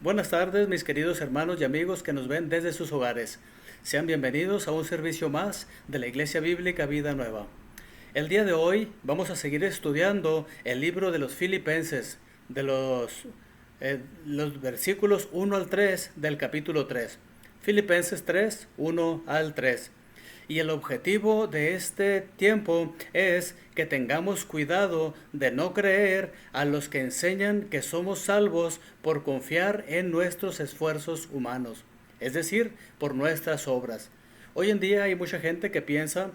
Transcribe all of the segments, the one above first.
Buenas tardes, mis queridos hermanos y amigos que nos ven desde sus hogares. Sean bienvenidos a un servicio más de la Iglesia Bíblica Vida Nueva. El día de hoy vamos a seguir estudiando el libro de los Filipenses, de los versículos 1 al 3 del capítulo 3. Filipenses 3, 1 al 3. Y el objetivo de este tiempo es que tengamos cuidado de no creer a los que enseñan que somos salvos por confiar en nuestros esfuerzos humanos, es decir, por nuestras obras. Hoy en día hay mucha gente que piensa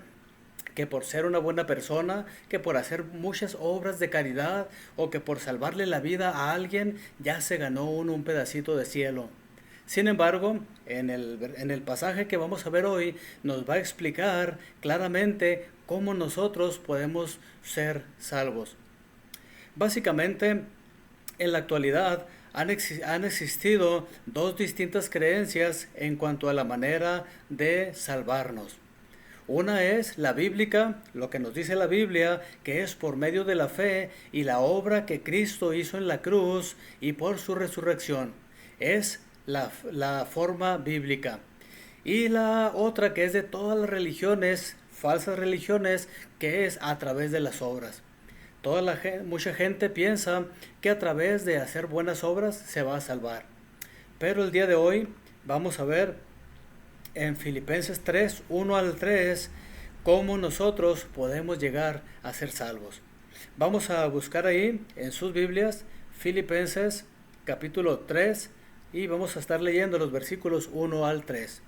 que por ser una buena persona, que por hacer muchas obras de caridad o que por salvarle la vida a alguien ya se ganó uno un pedacito de cielo. Sin embargo, en el pasaje que vamos a ver hoy nos va a explicar claramente cómo nosotros podemos ser salvos. Básicamente, en la actualidad han existido dos distintas creencias en cuanto a la manera de salvarnos. Una es la bíblica, lo que nos dice la Biblia, que es por medio de la fe y la obra que Cristo hizo en la cruz y por su resurrección. Es la forma bíblica. Y la otra que es de todas las religiones, falsas religiones, que es a través de las obras. Mucha gente piensa que a través de hacer buenas obras se va a salvar. Pero el día de hoy vamos a ver en Filipenses 3, 1 al 3, cómo nosotros podemos llegar a ser salvos. Vamos a buscar ahí en sus Biblias Filipenses capítulo 3 y vamos a estar leyendo los versículos 1 al 3.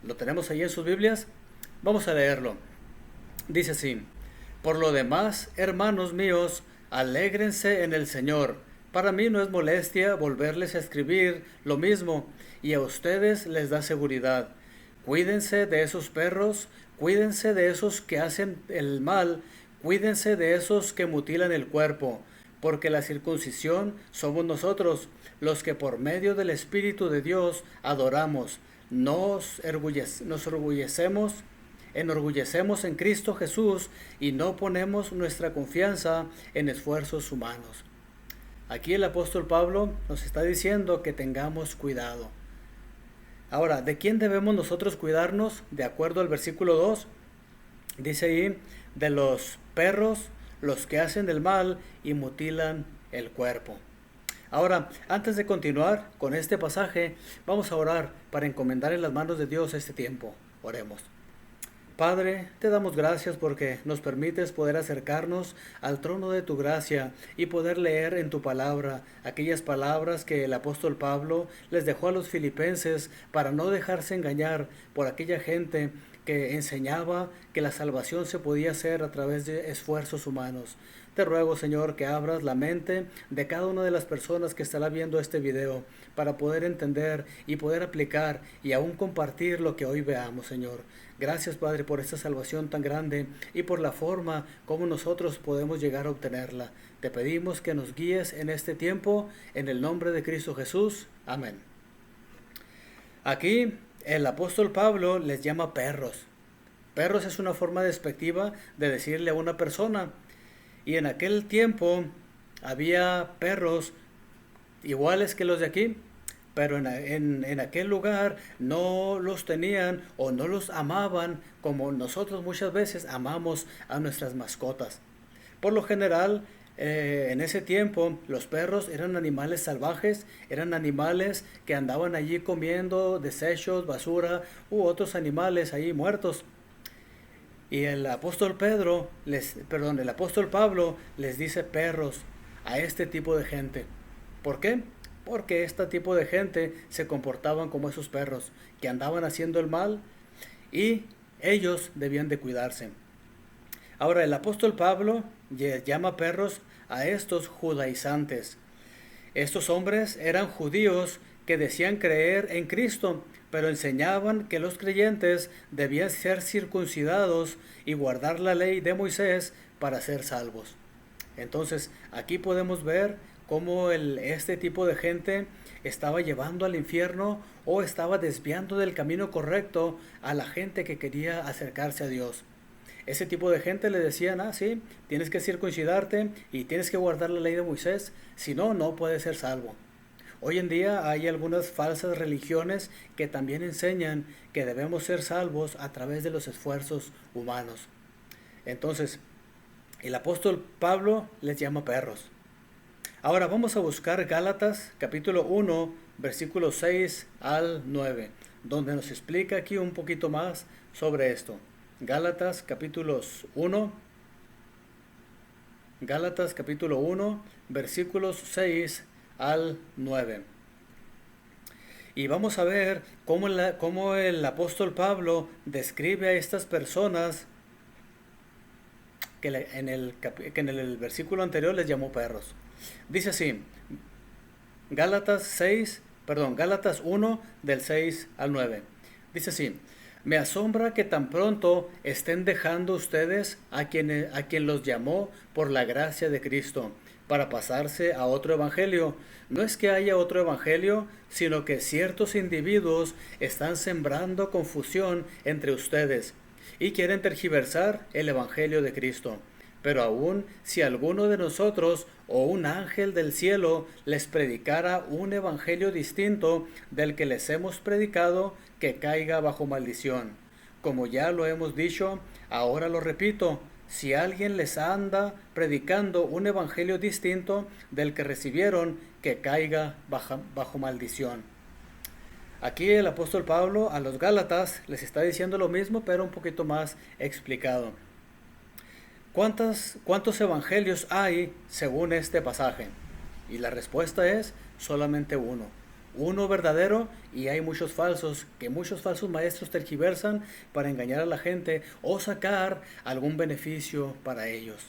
¿Lo tenemos ahí en sus Biblias? Vamos a leerlo. Dice así: Por lo demás, hermanos míos, alégrense en el Señor. Para mí no es molestia volverles a escribir lo mismo, y a ustedes les da seguridad. Cuídense de esos perros, cuídense de esos que hacen el mal, cuídense de esos que mutilan el cuerpo, porque la circuncisión somos nosotros, los que por medio del Espíritu de Dios adoramos, nos enorgullecemos en Cristo Jesús y no ponemos nuestra confianza en esfuerzos humanos. Aquí el apóstol Pablo nos está diciendo que tengamos cuidado. Ahora, ¿de quién debemos nosotros cuidarnos? De acuerdo al versículo 2, dice ahí, de los perros, los que hacen el mal y mutilan el cuerpo. Ahora, antes de continuar con este pasaje, vamos a orar para encomendar en las manos de Dios este tiempo. Oremos. Padre, te damos gracias porque nos permites poder acercarnos al trono de tu gracia y poder leer en tu palabra aquellas palabras que el apóstol Pablo les dejó a los filipenses para no dejarse engañar por aquella gente que enseñaba que la salvación se podía hacer a través de esfuerzos humanos. Te ruego, Señor, que abras la mente de cada una de las personas que estará viendo este video para poder entender y poder aplicar y aún compartir lo que hoy veamos, Señor. Gracias, Padre, por esta salvación tan grande y por la forma como nosotros podemos llegar a obtenerla. Te pedimos que nos guíes en este tiempo, en el nombre de Cristo Jesús. Amén. Aquí el apóstol Pablo les llama perros. Perros es una forma despectiva de decirle a una persona. Y en aquel tiempo había perros iguales que los de aquí, pero en aquel lugar no los tenían o no los amaban como nosotros muchas veces amamos a nuestras mascotas. Por lo general, en ese tiempo los perros eran animales salvajes, eran animales que andaban allí comiendo desechos, basura u otros animales allí muertos. Y el apóstol Pablo les dice perros a este tipo de gente. ¿Por qué? Porque este tipo de gente se comportaban como esos perros, que andaban haciendo el mal y ellos debían de cuidarse. Ahora el apóstol Pablo llama perros a estos judaizantes. Estos hombres eran judíos que decían creer en Cristo, pero enseñaban que los creyentes debían ser circuncidados y guardar la ley de Moisés para ser salvos. Entonces, aquí podemos ver cómo este tipo de gente estaba llevando al infierno o estaba desviando del camino correcto a la gente que quería acercarse a Dios. Ese tipo de gente le decían, sí, tienes que circuncidarte y tienes que guardar la ley de Moisés, si no, no puedes ser salvo. Hoy en día hay algunas falsas religiones que también enseñan que debemos ser salvos a través de los esfuerzos humanos. Entonces, el apóstol Pablo les llama perros. Ahora vamos a buscar Gálatas capítulo 1, versículos 6 al 9, donde nos explica aquí un poquito más sobre esto. Gálatas capítulo 1, versículos 6 al 9. Y vamos a ver cómo el apóstol Pablo describe a estas personas que en el versículo anterior les llamó perros. Dice así, Gálatas 1 del 6 al 9. Dice así, me asombra que tan pronto estén dejando ustedes a quien los llamó por la gracia de Cristo, para pasarse a otro evangelio. No es que haya otro evangelio, sino que ciertos individuos están sembrando confusión entre ustedes y quieren tergiversar el evangelio de Cristo. Pero aún si alguno de nosotros o un ángel del cielo les predicara un evangelio distinto del que les hemos predicado, que caiga bajo maldición. Como ya lo hemos dicho, ahora lo repito, si alguien les anda predicando un evangelio distinto del que recibieron, que caiga bajo maldición. Aquí el apóstol Pablo a los Gálatas les está diciendo lo mismo, pero un poquito más explicado. ¿Cuántos evangelios hay según este pasaje? Y la respuesta es solamente uno verdadero, y hay muchos falsos, que muchos falsos maestros tergiversan para engañar a la gente o sacar algún beneficio para ellos.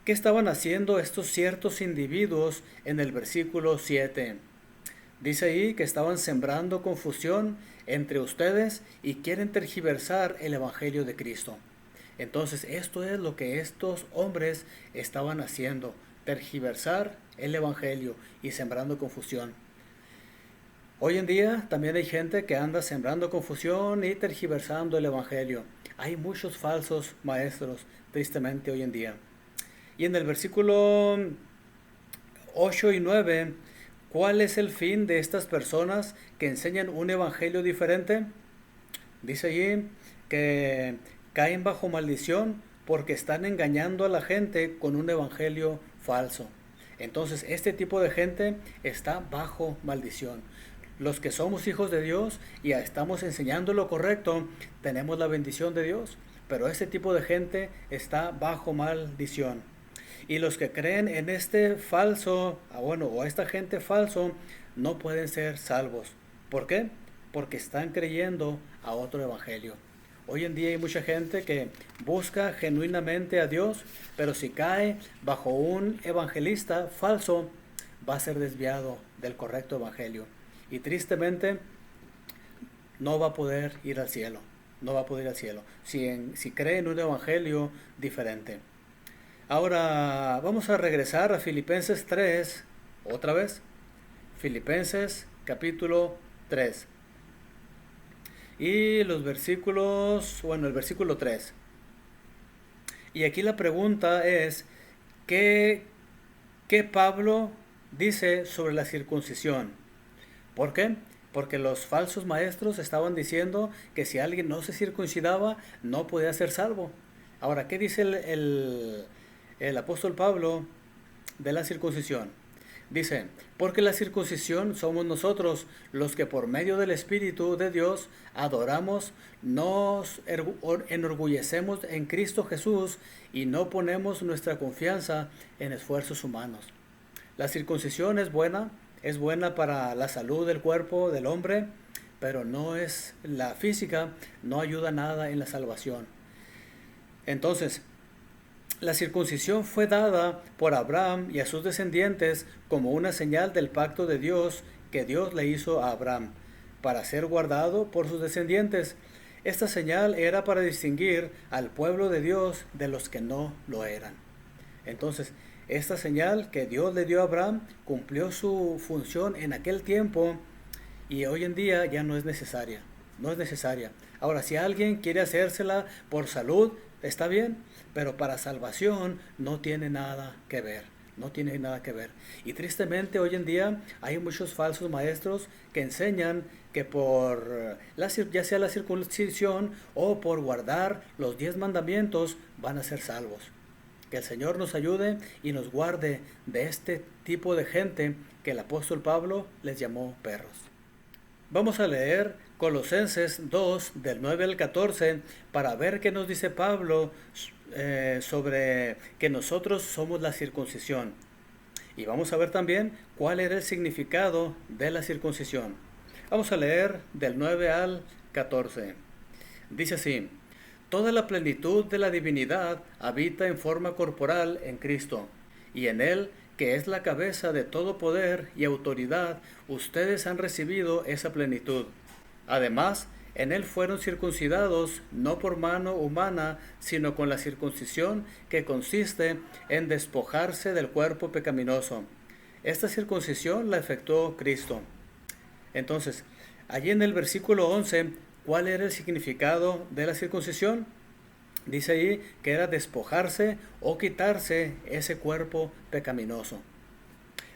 ¿Qué estaban haciendo estos ciertos individuos en el versículo 7? Dice ahí que estaban sembrando confusión entre ustedes y quieren tergiversar el evangelio de Cristo. Entonces esto es lo que estos hombres estaban haciendo, tergiversar el evangelio y sembrando confusión. Hoy en día también hay gente que anda sembrando confusión y tergiversando el evangelio. Hay muchos falsos maestros, tristemente, hoy en día. Y en el versículo 8 y 9, ¿cuál es el fin de estas personas que enseñan un evangelio diferente? Dice allí que caen bajo maldición porque están engañando a la gente con un evangelio falso. Entonces este tipo de gente está bajo maldición. Los que somos hijos de Dios y estamos enseñando lo correcto, tenemos la bendición de Dios, pero este tipo de gente está bajo maldición. Y los que creen en este falso, o esta gente falso, no pueden ser salvos. ¿Por qué? Porque están creyendo a otro evangelio. Hoy en día hay mucha gente que busca genuinamente a Dios, pero si cae bajo un evangelista falso, va a ser desviado del correcto evangelio. Y tristemente no va a poder ir al cielo. Si cree en un evangelio diferente. Ahora vamos a regresar a Filipenses 3, otra vez. Filipenses capítulo 3. Y los versículos, el versículo 3. Y aquí la pregunta es, ¿qué Pablo dice sobre la circuncisión? ¿Por qué? Porque los falsos maestros estaban diciendo que si alguien no se circuncidaba, no podía ser salvo. Ahora, ¿qué dice el apóstol Pablo de la circuncisión? Dice, porque la circuncisión somos nosotros los que por medio del Espíritu de Dios adoramos, nos enorgullecemos en Cristo Jesús y no ponemos nuestra confianza en esfuerzos humanos. La circuncisión es buena para la salud del cuerpo del hombre, pero no es la física, no ayuda nada en la salvación. Entonces, la circuncisión fue dada por Abraham y a sus descendientes como una señal del pacto de Dios que Dios le hizo a Abraham, para ser guardado por sus descendientes. Esta señal era para distinguir al pueblo de Dios de los que no lo eran. Entonces, esta señal que Dios le dio a Abraham cumplió su función en aquel tiempo y hoy en día ya no es necesaria. Ahora, si alguien quiere hacérsela por salud, está bien, pero para salvación no tiene nada que ver. No tiene nada que ver. Y tristemente hoy en día hay muchos falsos maestros que enseñan que ya sea la circuncisión o por guardar los 10 mandamientos van a ser salvos. Que el Señor nos ayude y nos guarde de este tipo de gente que el apóstol Pablo les llamó perros. Vamos a leer Colosenses 2 del 9 al 14 para ver qué nos dice Pablo sobre que nosotros somos la circuncisión. Y vamos a ver también cuál era el significado de la circuncisión. Vamos a leer del 9 al 14. Dice así: toda la plenitud de la divinidad habita en forma corporal en Cristo, y en Él, que es la cabeza de todo poder y autoridad, ustedes han recibido esa plenitud. Además, en Él fueron circuncidados, no por mano humana, sino con la circuncisión que consiste en despojarse del cuerpo pecaminoso. Esta circuncisión la efectuó Cristo. Entonces, allí en el versículo 11, ¿cuál era el significado de la circuncisión? Dice ahí que era despojarse o quitarse ese cuerpo pecaminoso.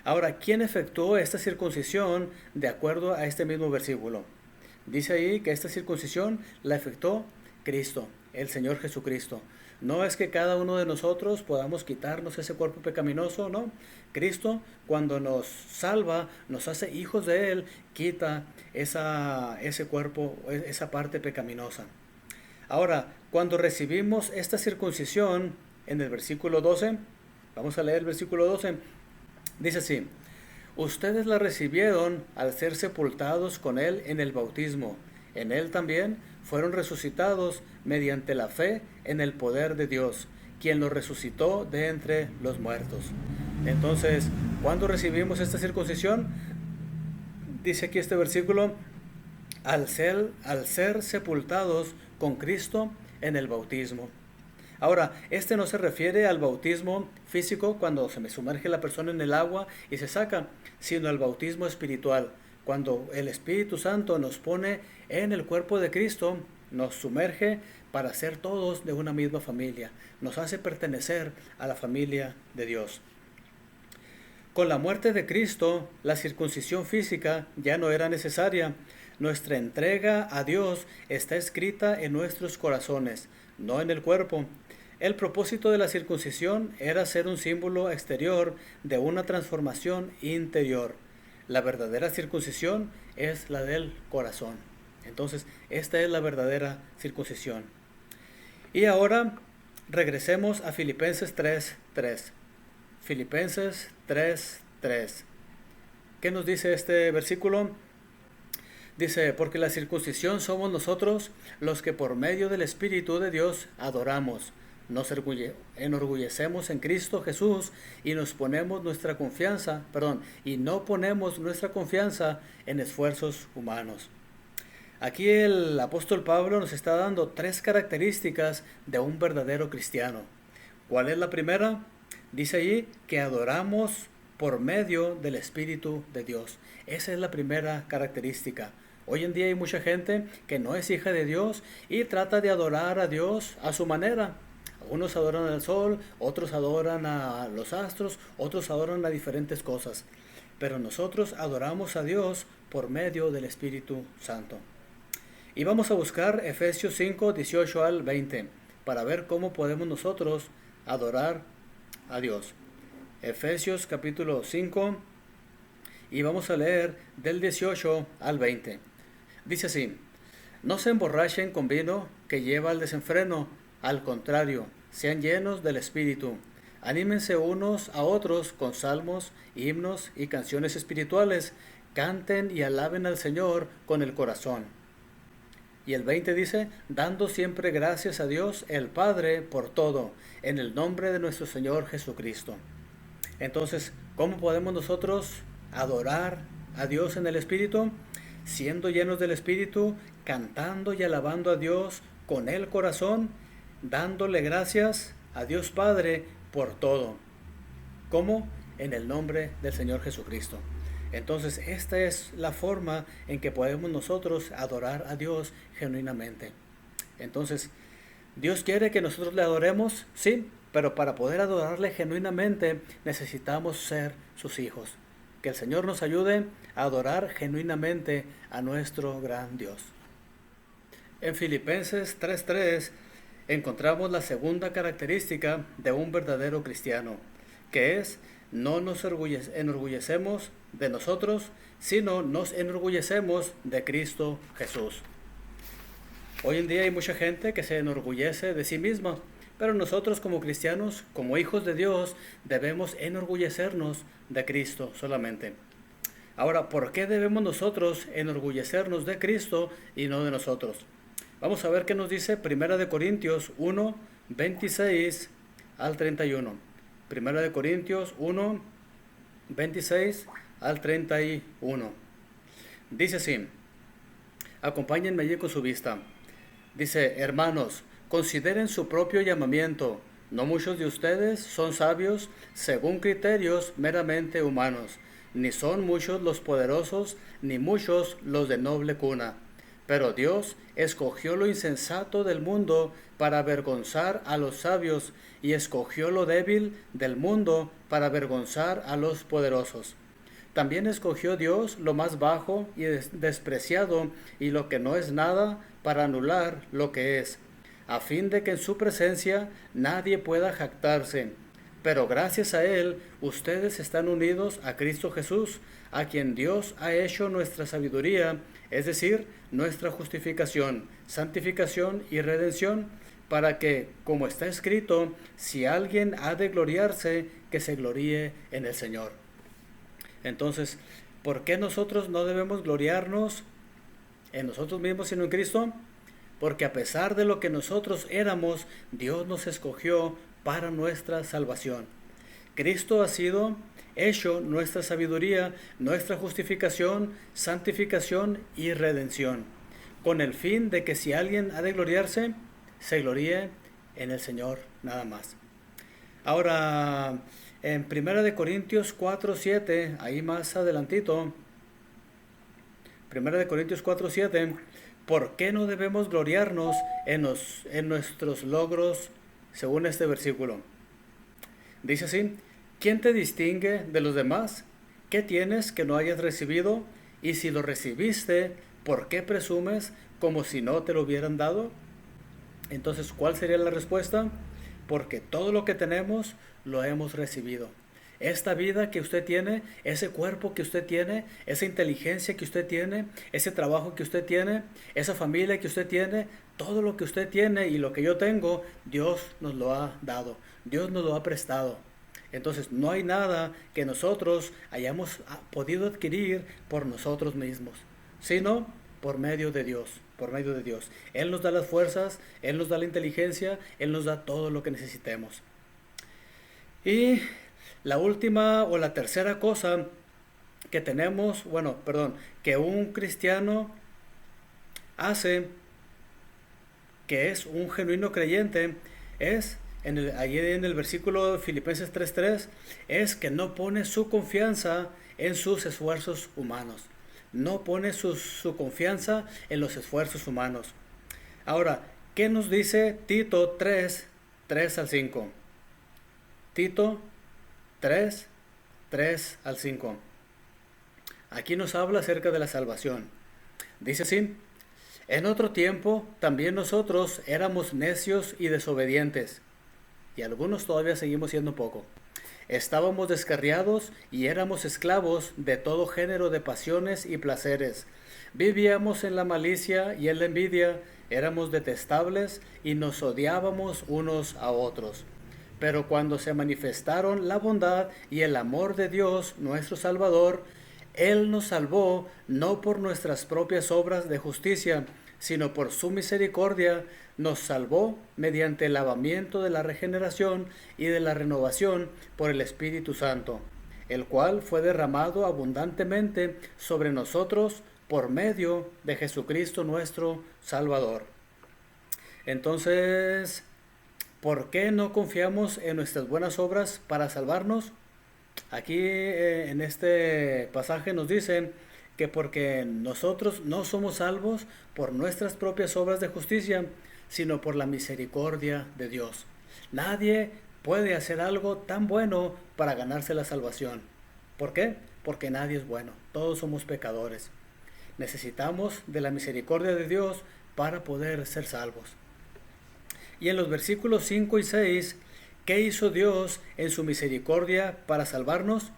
Ahora, ¿quién efectuó esta circuncisión de acuerdo a este mismo versículo? Dice ahí que esta circuncisión la efectuó Cristo, el Señor Jesucristo. No es que cada uno de nosotros podamos quitarnos ese cuerpo pecaminoso, no. Cristo, cuando nos salva, nos hace hijos de Él, quita ese cuerpo, esa parte pecaminosa. Ahora, cuando recibimos esta circuncisión, en el versículo 12, vamos a leer el versículo 12, dice así: ustedes la recibieron al ser sepultados con Él en el bautismo. En Él también fueron resucitados mediante la fe en el poder de Dios, quien los resucitó de entre los muertos. Entonces, ¿cuándo recibimos esta circuncisión? Dice aquí este versículo: al ser sepultados con Cristo en el bautismo. Ahora, este no se refiere al bautismo físico cuando se me sumerge la persona en el agua y se saca, sino al bautismo espiritual, cuando el Espíritu Santo nos pone en el cuerpo de Cristo, nos sumerge para ser todos de una misma familia, nos hace pertenecer a la familia de Dios. Con la muerte de Cristo, la circuncisión física ya no era necesaria. Nuestra entrega a Dios está escrita en nuestros corazones, no en el cuerpo. El propósito de la circuncisión era ser un símbolo exterior de una transformación interior. La verdadera circuncisión es la del corazón. Entonces, esta es la verdadera circuncisión. Y ahora regresemos a Filipenses 3:3. Filipenses 3:3. ¿Qué nos dice este versículo? Dice: porque la circuncisión somos nosotros los que por medio del Espíritu de Dios adoramos, nos enorgullecemos en Cristo Jesús y no ponemos nuestra confianza en esfuerzos humanos. Aquí el apóstol Pablo nos está dando 3 características de un verdadero cristiano. ¿Cuál es la primera? Dice allí que adoramos por medio del Espíritu de Dios. Esa es la primera característica. Hoy en día hay mucha gente que no es hija de Dios y trata de adorar a Dios a su manera. Unos adoran al sol, otros adoran a los astros, otros adoran a diferentes cosas. Pero nosotros adoramos a Dios por medio del Espíritu Santo. Y vamos a buscar Efesios 5, 18 al 20 para ver cómo podemos nosotros adorar a Dios. Efesios capítulo 5 y vamos a leer del 18 al 20. Dice así: no se emborrachen con vino que lleva al desenfreno, al contrario, sean llenos del Espíritu. Anímense unos a otros con salmos, himnos y canciones espirituales. Canten y alaben al Señor con el corazón. Y el 20 dice: dando siempre gracias a Dios el Padre por todo, en el nombre de nuestro Señor Jesucristo. Entonces, ¿cómo podemos nosotros adorar a Dios en el Espíritu? Siendo llenos del Espíritu, cantando y alabando a Dios con el corazón, dándole gracias a Dios Padre por todo. ¿Cómo? En el nombre del Señor Jesucristo. Entonces, esta es la forma en que podemos nosotros adorar a Dios genuinamente. Entonces, ¿Dios quiere que nosotros le adoremos? Sí, pero para poder adorarle genuinamente necesitamos ser sus hijos. Que el Señor nos ayude a adorar genuinamente a nuestro gran Dios. En Filipenses 3:3 encontramos la segunda característica de un verdadero cristiano, que es: no nos enorgullecemos de nosotros, sino nos enorgullecemos de Cristo Jesús. Hoy en día hay mucha gente que se enorgullece de sí misma, pero nosotros como cristianos, como hijos de Dios, debemos enorgullecernos de Cristo solamente. Ahora, ¿por qué debemos nosotros enorgullecernos de Cristo y no de nosotros? Vamos a ver qué nos dice 1 Corintios 1, 26 al 31. 1 Corintios 1, 26 al 31. Dice así, acompáñenme allí con su vista. Dice: hermanos, consideren su propio llamamiento. No muchos de ustedes son sabios según criterios meramente humanos, ni son muchos los poderosos, ni muchos los de noble cuna. Pero Dios escogió lo insensato del mundo para avergonzar a los sabios, y escogió lo débil del mundo para avergonzar a los poderosos. También escogió Dios lo más bajo y despreciado, y lo que no es nada, para anular lo que es, a fin de que en su presencia nadie pueda jactarse. Pero gracias a Él, ustedes están unidos a Cristo Jesús, a quien Dios ha hecho nuestra sabiduría, es decir, nuestra justificación, santificación y redención, para que, como está escrito, si alguien ha de gloriarse, que se gloríe en el Señor. Entonces, ¿por qué nosotros no debemos gloriarnos en nosotros mismos, sino en Cristo? Porque a pesar de lo que nosotros éramos, Dios nos escogió para nuestra salvación. Cristo ha sido hecho nuestra sabiduría, nuestra justificación, santificación y redención, con el fin de que si alguien ha de gloriarse, se gloríe en el Señor nada más. Ahora, en 1 Corintios 4:7, ahí más adelantito, 1 Corintios 4:7, ¿por qué no debemos gloriarnos en nuestros logros según este versículo? Dice así: ¿quién te distingue de los demás? ¿Qué tienes que no hayas recibido? Y si lo recibiste, ¿por qué presumes como si no te lo hubieran dado? Entonces, ¿cuál sería la respuesta? Porque todo lo que tenemos lo hemos recibido. Esta vida que usted tiene, ese cuerpo que usted tiene, esa inteligencia que usted tiene, ese trabajo que usted tiene, esa familia que usted tiene, todo lo que usted tiene y lo que yo tengo, Dios nos lo ha dado, Dios nos lo ha prestado. Entonces no hay nada que nosotros hayamos podido adquirir por nosotros mismos, sino por medio de Dios, por medio de Dios. Él nos da las fuerzas, Él nos da la inteligencia, Él nos da todo lo que necesitemos. Y la última o la tercera cosa que tenemos, que un cristiano hace, que es un genuino creyente, es, allí en el versículo de Filipenses 3:3, es que no pone su confianza en sus esfuerzos humanos. No pone su confianza en los esfuerzos humanos. Ahora, ¿qué nos dice Tito 3 al 5? Tito 3 al 5. Aquí nos habla acerca de la salvación. Dice así: en otro tiempo también nosotros éramos necios y desobedientes, y algunos todavía seguimos siendo poco. Estábamos descarriados y éramos esclavos de todo género de pasiones y placeres. Vivíamos en la malicia y en la envidia, éramos detestables y nos odiábamos unos a otros. Pero cuando se manifestaron la bondad y el amor de Dios, nuestro Salvador, Él nos salvó no por nuestras propias obras de justicia, sino por su misericordia. Nos salvó mediante el lavamiento de la regeneración y de la renovación por el Espíritu Santo, el cual fue derramado abundantemente sobre nosotros por medio de Jesucristo nuestro Salvador. Entonces, ¿por qué no confiamos en nuestras buenas obras para salvarnos? Aquí en este pasaje nos dicen que porque nosotros no somos salvos por nuestras propias obras de justicia, sino por la misericordia de Dios. Nadie puede hacer algo tan bueno para ganarse la salvación. ¿Por qué? Porque nadie es bueno, todos somos pecadores. Necesitamos de la misericordia de Dios para poder ser salvos. Y en los versículos 5 y 6, ¿qué hizo Dios en su misericordia para salvarnos?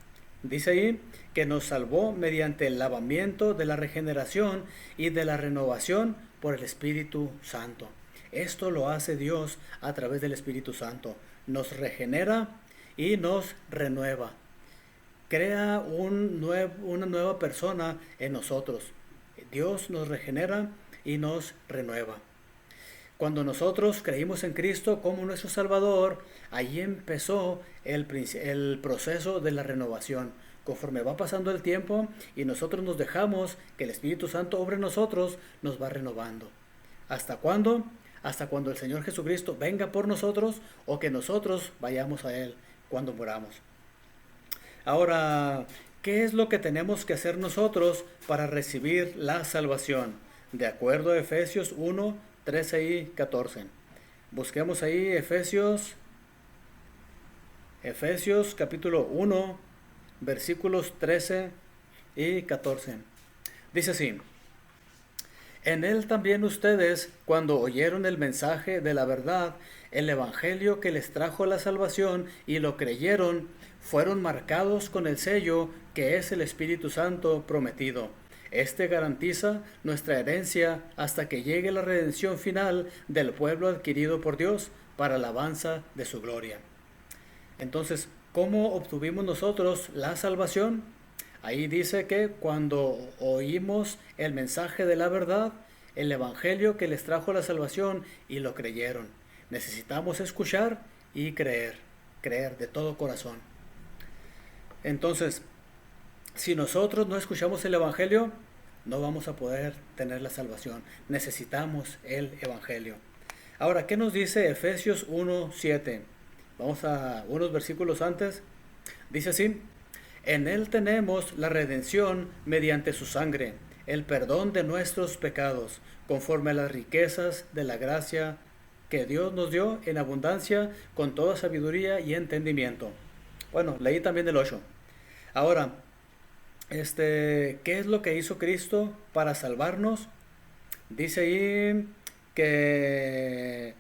Dice ahí que nos salvó mediante el lavamiento de la regeneración y de la renovación por el Espíritu Santo. Esto lo hace Dios a través del Espíritu Santo. Nos regenera y nos renueva. Crea una nueva persona en nosotros. Dios nos regenera y nos renueva. Cuando nosotros creímos en Cristo como nuestro Salvador, ahí empezó el proceso de la renovación. Conforme va pasando el tiempo y nosotros nos dejamos que el Espíritu Santo obre en nosotros, nos va renovando. ¿Hasta cuándo? Hasta cuando el Señor Jesucristo venga por nosotros o que nosotros vayamos a Él cuando muramos. Ahora, ¿qué es lo que tenemos que hacer nosotros para recibir la salvación? De acuerdo a Efesios 1, 13 y 14. Busquemos ahí Efesios capítulo 1, versículos 13 y 14. Dice así: en él también ustedes, cuando oyeron el mensaje de la verdad, el evangelio que les trajo la salvación y lo creyeron, fueron marcados con el sello que es el Espíritu Santo prometido. Este garantiza nuestra herencia hasta que llegue la redención final del pueblo adquirido por Dios para alabanza de su gloria. Entonces, ¿cómo obtuvimos nosotros la salvación? Ahí dice que cuando oímos el mensaje de la verdad, el evangelio que les trajo la salvación y lo creyeron. Necesitamos escuchar y creer de todo corazón. Entonces, si nosotros no escuchamos el evangelio, no vamos a poder tener la salvación. Necesitamos el evangelio. Ahora, ¿qué nos dice Efesios 1:7? Vamos a unos versículos antes. Dice así: en él tenemos la redención mediante su sangre, el perdón de nuestros pecados, conforme a las riquezas de la gracia que Dios nos dio en abundancia, con toda sabiduría y entendimiento. Bueno, leí también el 8. Ahora, ¿qué es lo que hizo Cristo para salvarnos? Dice ahí que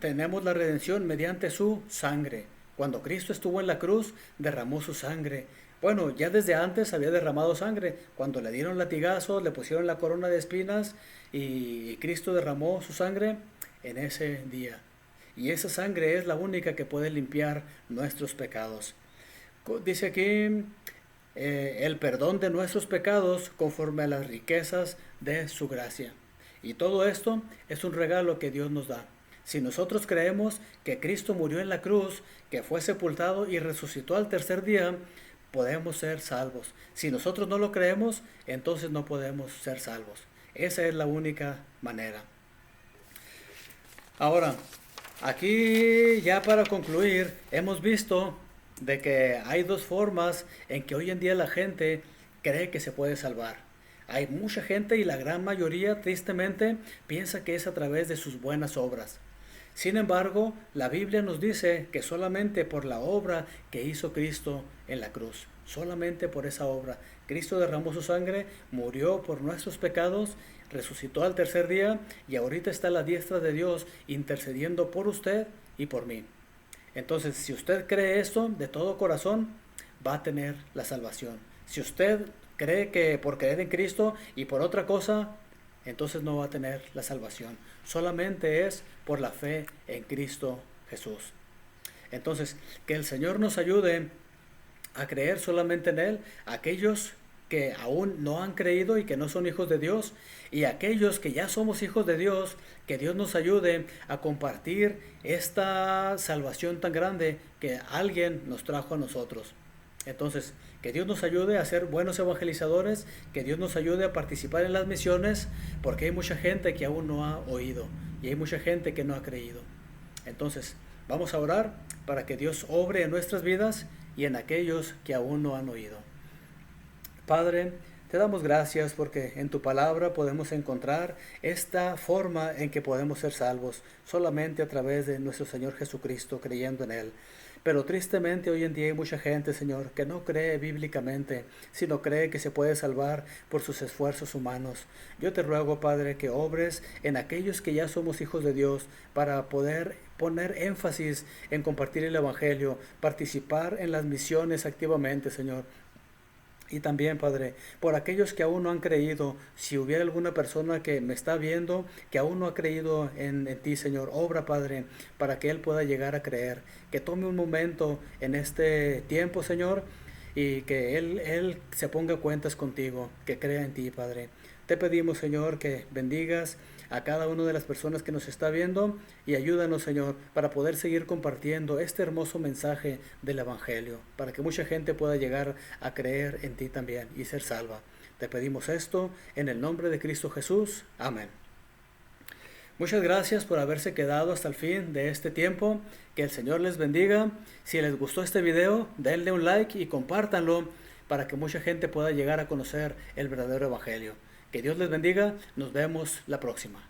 tenemos la redención mediante su sangre. Cuando Cristo estuvo en la cruz, derramó su sangre. Bueno, ya desde antes había derramado sangre. Cuando le dieron latigazos, le pusieron la corona de espinas y Cristo derramó su sangre en ese día. Y esa sangre es la única que puede limpiar nuestros pecados. Dice aquí el perdón de nuestros pecados conforme a las riquezas de su gracia. Y todo esto es un regalo que Dios nos da. Si nosotros creemos que Cristo murió en la cruz, que fue sepultado y resucitó al tercer día, podemos ser salvos. Si nosotros no lo creemos, entonces no podemos ser salvos. Esa es la única manera. Ahora, aquí ya para concluir, hemos visto de que hay dos formas en que hoy en día la gente cree que se puede salvar. Hay mucha gente y la gran mayoría, tristemente, piensa que es a través de sus buenas obras. Sin embargo, la Biblia nos dice que solamente por la obra que hizo Cristo en la cruz, solamente por esa obra, Cristo derramó su sangre, murió por nuestros pecados, resucitó al tercer día y ahorita está a la diestra de Dios intercediendo por usted y por mí. Entonces, si usted cree esto de todo corazón, va a tener la salvación. Si usted cree que por creer en Cristo y por otra cosa, entonces no va a tener la salvación. Solamente es por la fe en Cristo Jesús. Entonces, que el Señor nos ayude a creer solamente en Él, aquellos que aún no han creído y que no son hijos de Dios, y aquellos que ya somos hijos de Dios, que Dios nos ayude a compartir esta salvación tan grande que alguien nos trajo a nosotros. Entonces, que Dios nos ayude a ser buenos evangelizadores, que Dios nos ayude a participar en las misiones, porque hay mucha gente que aún no ha oído y hay mucha gente que no ha creído. Entonces, vamos a orar para que Dios obre en nuestras vidas y en aquellos que aún no han oído. Padre, Te damos gracias porque en tu palabra podemos encontrar esta forma en que podemos ser salvos, solamente a través de nuestro Señor Jesucristo, creyendo en Él. Pero tristemente hoy en día hay mucha gente, Señor, que no cree bíblicamente, sino cree que se puede salvar por sus esfuerzos humanos. Yo te ruego, Padre, que obres en aquellos que ya somos hijos de Dios para poder poner énfasis en compartir el Evangelio, participar en las misiones activamente, Señor. Y también, Padre, por aquellos que aún no han creído, si hubiera alguna persona que me está viendo, que aún no ha creído en ti, Señor, obra, Padre, para que él pueda llegar a creer. Que tome un momento en este tiempo, Señor, y que él se ponga a cuentas contigo, que crea en ti, Padre. Te pedimos, Señor, que bendigas a cada una de las personas que nos está viendo y ayúdanos, Señor, para poder seguir compartiendo este hermoso mensaje del Evangelio, para que mucha gente pueda llegar a creer en ti también y ser salva. Te pedimos esto en el nombre de Cristo Jesús. Amén. Muchas gracias por haberse quedado hasta el fin de este tiempo. Que el Señor les bendiga. Si les gustó este video, denle un like y compártanlo para que mucha gente pueda llegar a conocer el verdadero Evangelio. Que Dios les bendiga. Nos vemos la próxima.